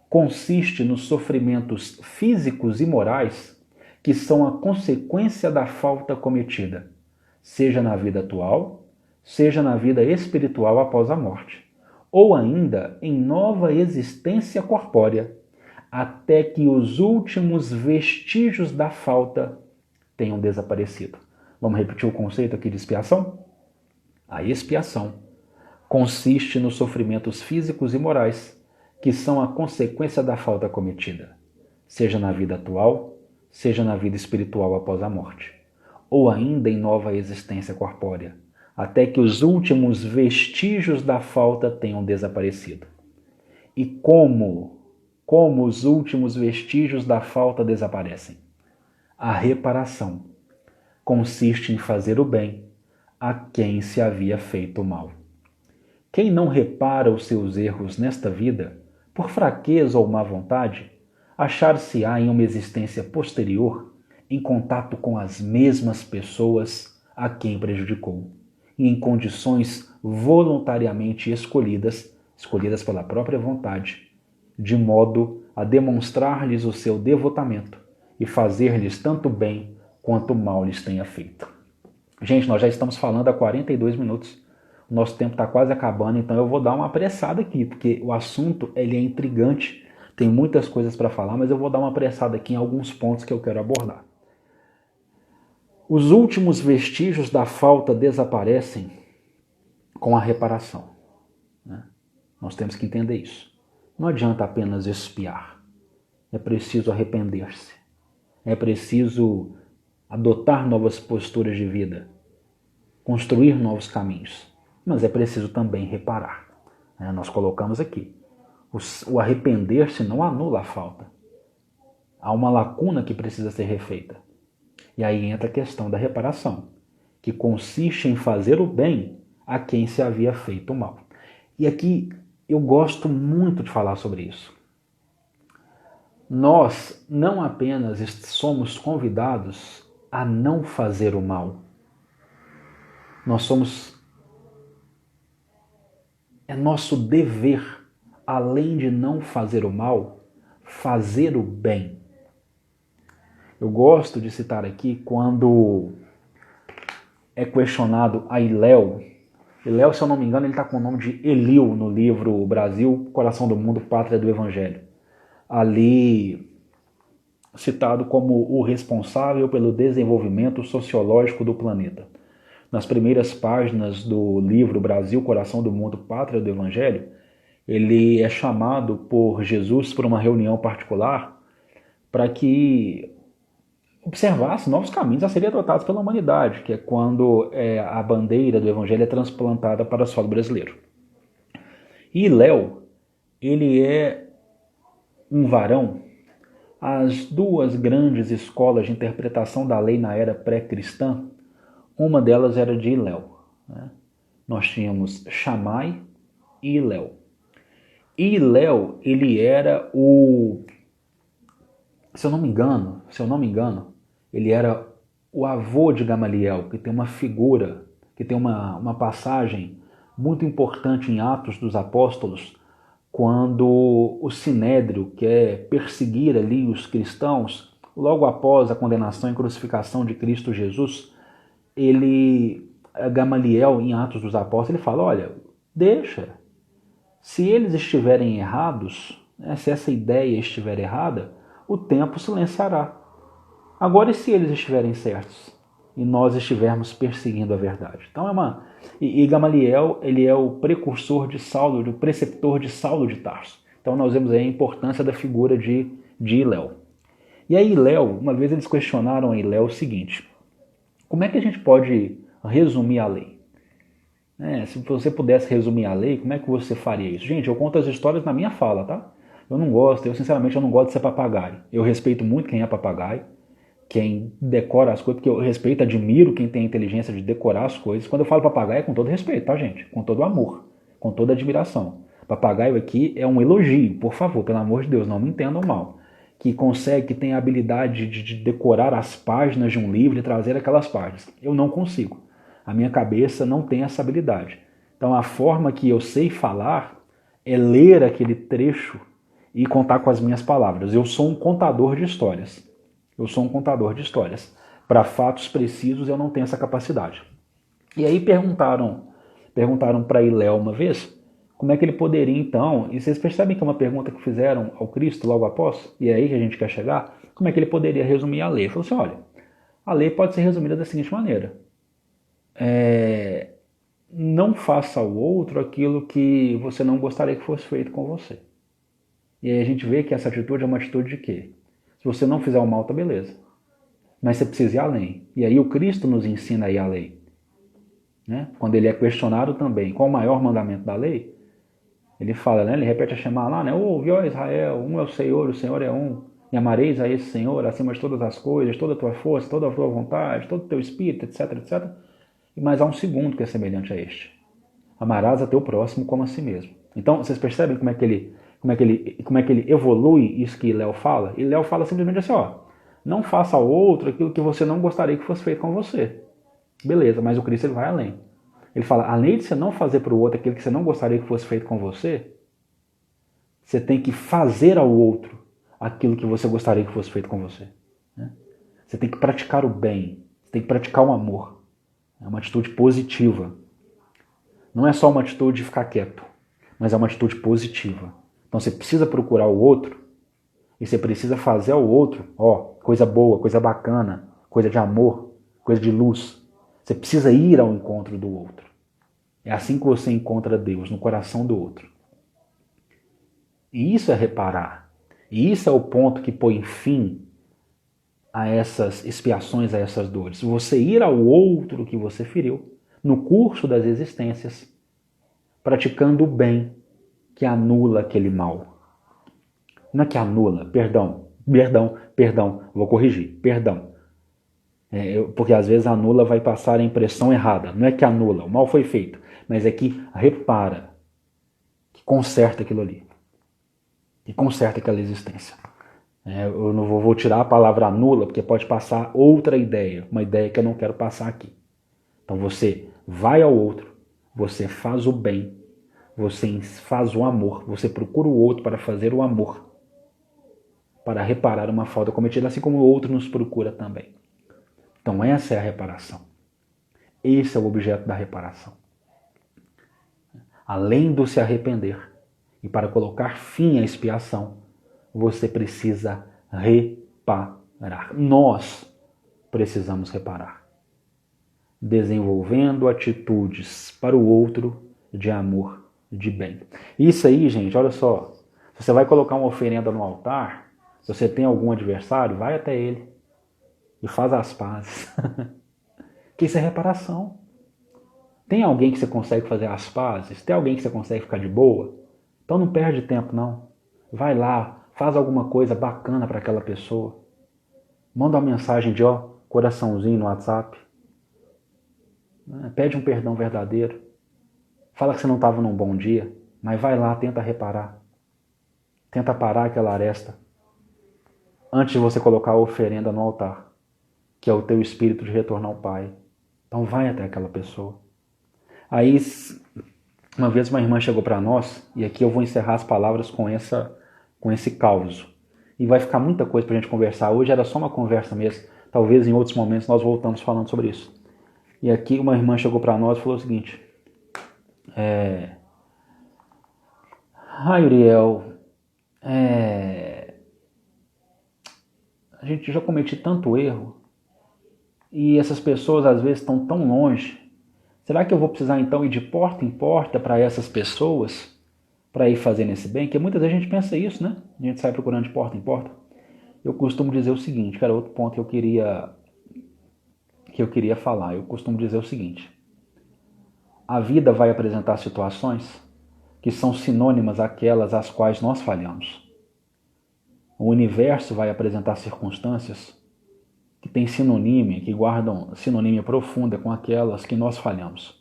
consiste nos sofrimentos físicos e morais que são a consequência da falta cometida, seja na vida atual, seja na vida espiritual após a morte, ou ainda em nova existência corpórea, até que os últimos vestígios da falta tenham desaparecido. Vamos repetir o conceito aqui de expiação? A expiação consiste nos sofrimentos físicos e morais que são a consequência da falta cometida, seja na vida atual, seja na vida espiritual após a morte, ou ainda em nova existência corpórea, até que os últimos vestígios da falta tenham desaparecido. E como os últimos vestígios da falta desaparecem? A reparação consiste em fazer o bem a quem se havia feito mal. Quem não repara os seus erros nesta vida, por fraqueza ou má vontade, achar-se-á em uma existência posterior em contato com as mesmas pessoas a quem prejudicou, e em condições voluntariamente escolhidas pela própria vontade, de modo a demonstrar-lhes o seu devotamento e fazer-lhes tanto bem quanto mal lhes tenha feito. Gente, nós já estamos falando há 42 minutos. O nosso tempo está quase acabando, então eu vou dar uma apressada aqui, porque o assunto ele é intrigante, tem muitas coisas para falar, mas eu vou dar uma apressada aqui em alguns pontos que eu quero abordar. Os últimos vestígios da falta desaparecem com a reparação, né? Nós temos que entender isso. Não adianta apenas espiar. É preciso arrepender-se. É preciso adotar novas posturas de vida, construir novos caminhos. Mas é preciso também reparar. Nós colocamos aqui. O arrepender-se não anula a falta. Há uma lacuna que precisa ser refeita. E aí entra a questão da reparação, que consiste em fazer o bem a quem se havia feito o mal. E aqui eu gosto muito de falar sobre isso. Nós não apenas somos convidados a não fazer o mal. É nosso dever, além de não fazer o mal, fazer o bem. Eu gosto de citar aqui quando é questionado a Hilel. Hilel, se eu não me engano, ele está com o nome de Eliu no livro Brasil, Coração do Mundo, Pátria do Evangelho. Ali citado como o responsável pelo desenvolvimento sociológico do planeta. Nas primeiras páginas do livro Brasil, Coração do Mundo, Pátria do Evangelho, ele é chamado por Jesus para uma reunião particular para que observasse novos caminhos a serem adotados pela humanidade, que é quando a bandeira do Evangelho é transplantada para o solo brasileiro. E Léo, ele é um varão. As duas grandes escolas de interpretação da lei na era pré-cristã, uma delas era de Hillel, né? Nós tínhamos Shammai e Hillel. E Hillel, ele era se eu não me engano, ele era o avô de Gamaliel, que tem uma figura, que tem uma passagem muito importante em Atos dos Apóstolos, quando o Sinédrio quer perseguir ali os cristãos, logo após a condenação e crucificação de Cristo Jesus, Gamaliel, em Atos dos Apóstolos, ele fala, olha, deixa, se eles estiverem errados, né, se essa ideia estiver errada, o tempo silenciará. Agora, e se eles estiverem certos? E nós estivermos perseguindo a verdade? Então E Gamaliel, ele é o precursor de Saulo, o preceptor de Saulo de Tarso. Então nós vemos aí a importância da figura de Hillel. E aí Hillel, uma vez eles questionaram a Hillel o seguinte, como é que a gente pode resumir a lei? Se você pudesse resumir a lei, como é que você faria isso? Gente, eu conto as histórias na minha fala, tá? Eu sinceramente não gosto de ser papagaio. Eu respeito muito quem é papagaio, quem decora as coisas, porque eu respeito, admiro quem tem a inteligência de decorar as coisas. Quando eu falo papagaio é com todo respeito, tá, gente? Com todo amor, com toda admiração. Papagaio aqui é um elogio, por favor, pelo amor de Deus, não me entendam mal. Que tem a habilidade de decorar as páginas de um livro e trazer aquelas páginas. Eu não consigo. A minha cabeça não tem essa habilidade. Então a forma que eu sei falar é ler aquele trecho e contar com as minhas palavras. Eu sou um contador de histórias. Para fatos precisos eu não tenho essa capacidade. E aí perguntaram para Hillel uma vez, como é que ele poderia então, e vocês percebem que é uma pergunta que fizeram ao Cristo logo após, e é aí que a gente quer chegar, como é que ele poderia resumir a lei? Ele falou assim, olha, a lei pode ser resumida da seguinte maneira, não faça ao outro aquilo que você não gostaria que fosse feito com você. E aí a gente vê que essa atitude é uma atitude de quê? Se você não fizer o mal, tá beleza. Mas você precisa ir além. E aí o Cristo nos ensina a ir além. Né? Quando ele é questionado também, qual o maior mandamento da lei? Ele fala, né? Ele repete a chamar lá, né? Ouve, ó Israel, um é o Senhor é um. E amareis a esse Senhor acima de todas as coisas, toda a tua força, toda a tua vontade, todo o teu espírito, etc, etc. Mas há um segundo que é semelhante a este. Amarás a teu próximo como a si mesmo. Então, vocês percebem como é que ele evolui isso que Léo fala? E Léo fala simplesmente assim, ó, não faça ao outro aquilo que você não gostaria que fosse feito com você. Beleza, mas o Cristo ele vai além. Ele fala, além de você não fazer para o outro aquilo que você não gostaria que fosse feito com você, você tem que fazer ao outro aquilo que você gostaria que fosse feito com você. Você tem que praticar o bem, você tem que praticar o amor. É uma atitude positiva. Não é só uma atitude de ficar quieto, mas é uma atitude positiva. Então você precisa procurar o outro e você precisa fazer ao outro, ó, coisa boa, coisa bacana, coisa de amor, coisa de luz. Você precisa ir ao encontro do outro. É assim que você encontra Deus, no coração do outro. E isso é reparar. E isso é o ponto que põe fim a essas expiações, a essas dores. Você ir ao outro que você feriu, no curso das existências, praticando o bem que anula aquele mal. Não é que anula, perdão, vou corrigir, perdão. Porque às vezes anula vai passar a impressão errada. Não é que anula, o mal foi feito, mas é que repara, que conserta aquilo ali. Que conserta aquela existência. Eu não vou tirar a palavra anula, porque pode passar outra ideia, uma ideia que eu não quero passar aqui. Então você vai ao outro, você faz o bem, você faz o amor, você procura o outro para fazer o amor, para reparar uma falta cometida, assim como o outro nos procura também. Então essa é a reparação. Esse é o objeto da reparação. Além do se arrepender, e para colocar fim à expiação, você precisa reparar. Nós precisamos reparar. Desenvolvendo atitudes para o outro de amor, de bem. Isso aí, gente, olha só. Se você vai colocar uma oferenda no altar, se você tem algum adversário, vai até ele e faz as pazes. Que isso é reparação. Tem alguém que você consegue fazer as pazes? Tem alguém que você consegue ficar de boa? Então não perde tempo, não. Vai lá, faz alguma coisa bacana para aquela pessoa. Manda uma mensagem de coraçãozinho no WhatsApp. Pede um perdão verdadeiro. Fala que você não estava num bom dia, mas vai lá, tenta reparar. Tenta parar aquela aresta. Antes de você colocar a oferenda no altar, que é o teu espírito de retornar ao Pai. Então vai até aquela pessoa. Aí, uma vez uma irmã chegou para nós, e aqui eu vou encerrar as palavras com esse caos. E vai ficar muita coisa para a gente conversar. Hoje era só uma conversa mesmo. Talvez em outros momentos nós voltamos falando sobre isso. E aqui uma irmã chegou para nós e falou o seguinte. Uriel, a gente já cometi tanto erro. E essas pessoas às vezes estão tão longe. Será que eu vou precisar então ir de porta em porta para essas pessoas? Para ir fazendo esse bem? Porque muitas vezes a gente pensa isso, né? A gente sai procurando de porta em porta. Eu costumo dizer o seguinte, cara, outro ponto que eu queria falar. Eu costumo dizer o seguinte. A vida vai apresentar situações que são sinônimas àquelas às quais nós falhamos. O universo vai apresentar circunstâncias que têm sinonímia, que guardam sinonímia profunda com aquelas que nós falhamos.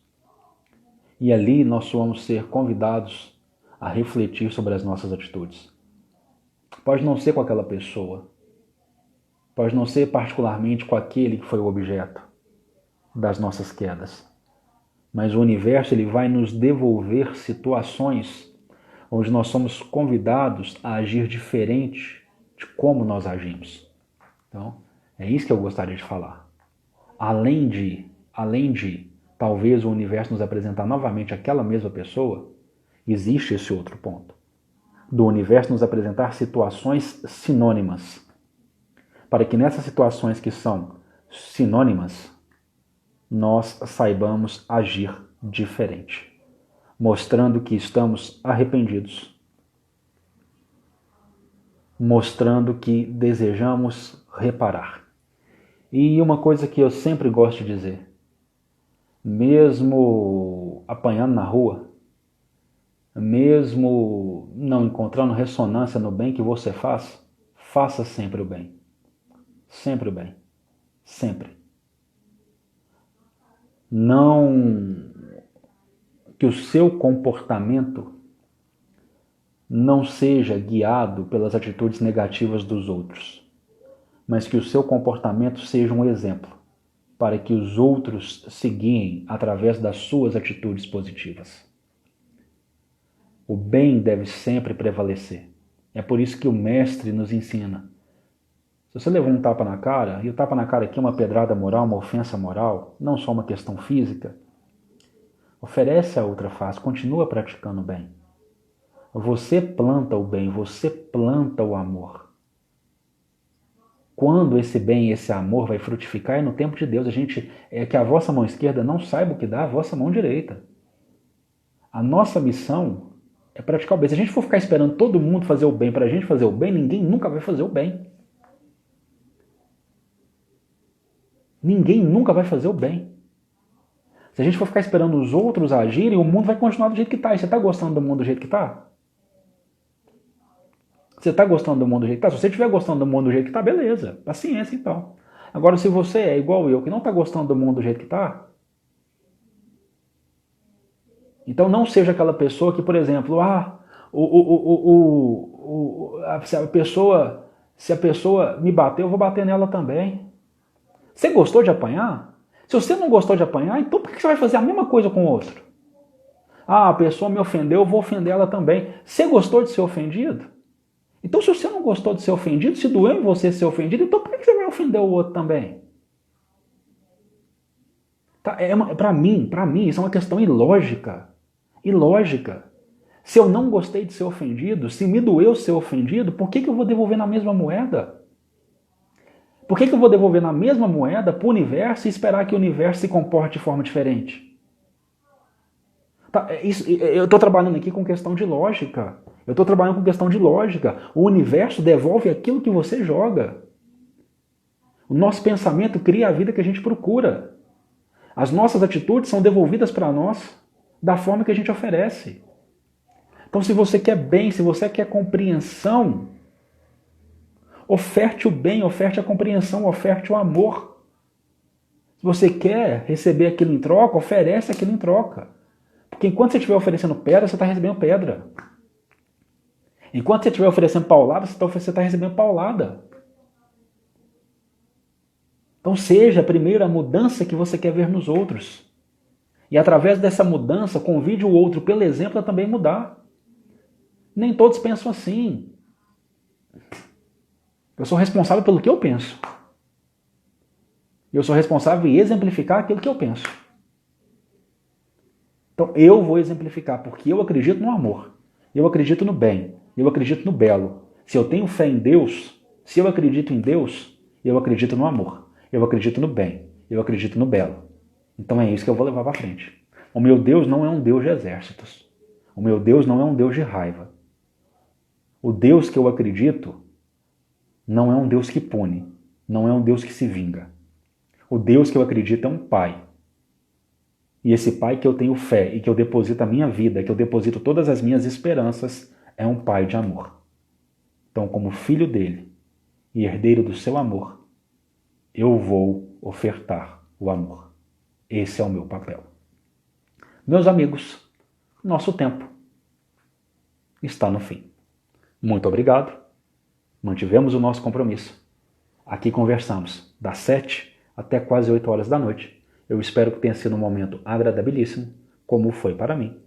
E ali nós vamos ser convidados a refletir sobre as nossas atitudes. Pode não ser com aquela pessoa, pode não ser particularmente com aquele que foi o objeto das nossas quedas, mas o universo ele vai nos devolver situações onde nós somos convidados a agir diferente de como nós agimos. Então, é isso que eu gostaria de falar. Além de talvez o universo nos apresentar novamente aquela mesma pessoa, existe esse outro ponto. Do universo nos apresentar situações sinônimas. Para que nessas situações que são sinônimas, nós saibamos agir diferente. Mostrando que estamos arrependidos. Mostrando que desejamos reparar. E uma coisa que eu sempre gosto de dizer, mesmo apanhando na rua, mesmo não encontrando ressonância no bem que você faz, faça sempre o bem. Sempre o bem. Sempre. não, que o seu comportamento não seja guiado pelas atitudes negativas dos outros, mas que o seu comportamento seja um exemplo para que os outros se guiem através das suas atitudes positivas. O bem deve sempre prevalecer. É por isso que o mestre nos ensina. Se você levou um tapa na cara, e o tapa na cara aqui é uma pedrada moral, uma ofensa moral, não só uma questão física, oferece a outra face, continua praticando o bem. Você planta o bem, você planta o amor. Quando esse bem e esse amor vai frutificar é no tempo de Deus. É que a vossa mão esquerda não saiba o que dá a vossa mão direita. A nossa missão é praticar o bem. Se a gente for ficar esperando todo mundo fazer o bem para a gente fazer o bem, ninguém nunca vai fazer o bem. Ninguém nunca vai fazer o bem. Se a gente for ficar esperando os outros agirem, o mundo vai continuar do jeito que está. E você está gostando do mundo do jeito que está? Você está gostando do mundo do jeito que está? Se você estiver gostando do mundo do jeito que está, beleza. Paciência, então. Agora, se você é igual eu, que não está gostando do mundo do jeito que está, então não seja aquela pessoa que, por exemplo, se a pessoa me bater, eu vou bater nela também. Você gostou de apanhar? Se você não gostou de apanhar, então por que você vai fazer a mesma coisa com o outro? A pessoa me ofendeu, eu vou ofender ela também. Você gostou de ser ofendido? Então, se você não gostou de ser ofendido, se doeu em você ser ofendido, então por que você vai ofender o outro também? Tá? Para mim, isso é uma questão ilógica. Ilógica. Se eu não gostei de ser ofendido, se me doeu ser ofendido, por que eu vou devolver na mesma moeda? Por que eu vou devolver na mesma moeda para o universo e esperar que o universo se comporte de forma diferente? Tá, eu estou trabalhando aqui com questão de lógica. O universo devolve aquilo que você joga. O nosso pensamento cria a vida que a gente procura. As nossas atitudes são devolvidas para nós da forma que a gente oferece. Então, se você quer bem, se você quer compreensão, oferte o bem, oferte a compreensão, oferte o amor. Se você quer receber aquilo em troca, oferece aquilo em troca. Porque enquanto você estiver oferecendo pedra, você está recebendo pedra. Enquanto você estiver oferecendo paulada, você está recebendo paulada. Então seja primeiro a mudança que você quer ver nos outros. E através dessa mudança, convide o outro pelo exemplo a também mudar. Nem todos pensam assim. Eu sou responsável pelo que eu penso. Eu sou responsável em exemplificar aquilo que eu penso. Então eu vou exemplificar, porque eu acredito no amor. Eu acredito no bem. Eu acredito no belo. Se eu tenho fé em Deus, se eu acredito em Deus, eu acredito no amor. Eu acredito no bem. Eu acredito no belo. Então é isso que eu vou levar para frente. O meu Deus não é um Deus de exércitos. O meu Deus não é um Deus de raiva. O Deus que eu acredito não é um Deus que pune. Não é um Deus que se vinga. O Deus que eu acredito é um Pai. E esse Pai que eu tenho fé e que eu deposito a minha vida, que eu deposito todas as minhas esperanças, é um Pai de amor. Então, como filho dele e herdeiro do seu amor, eu vou ofertar o amor. Esse é o meu papel. Meus amigos, nosso tempo está no fim. Muito obrigado. Mantivemos o nosso compromisso. Aqui conversamos das 7 até quase 8 horas da noite. Eu espero que tenha sido um momento agradabilíssimo, como foi para mim.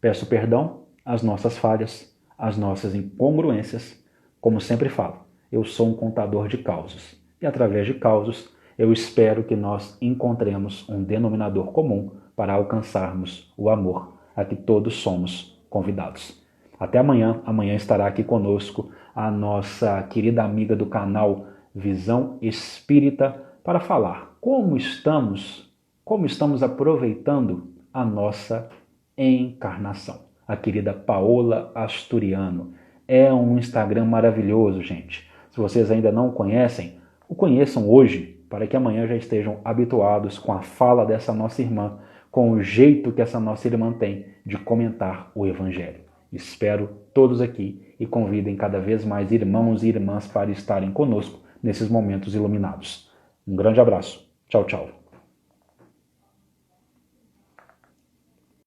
Peço perdão às nossas falhas, às nossas incongruências. Como sempre falo, eu sou um contador de causos. E através de causos, eu espero que nós encontremos um denominador comum para alcançarmos o amor a que todos somos convidados. Até amanhã. Amanhã estará aqui conosco a nossa querida amiga do canal Visão Espírita para falar como estamos aproveitando a nossa encarnação. A querida Paola Asturiano. É um Instagram maravilhoso, gente. Se vocês ainda não o conhecem, o conheçam hoje, para que amanhã já estejam habituados com a fala dessa nossa irmã, com o jeito que essa nossa irmã tem de comentar o Evangelho. Espero todos aqui e convidem cada vez mais irmãos e irmãs para estarem conosco nesses momentos iluminados. Um grande abraço. Tchau, tchau.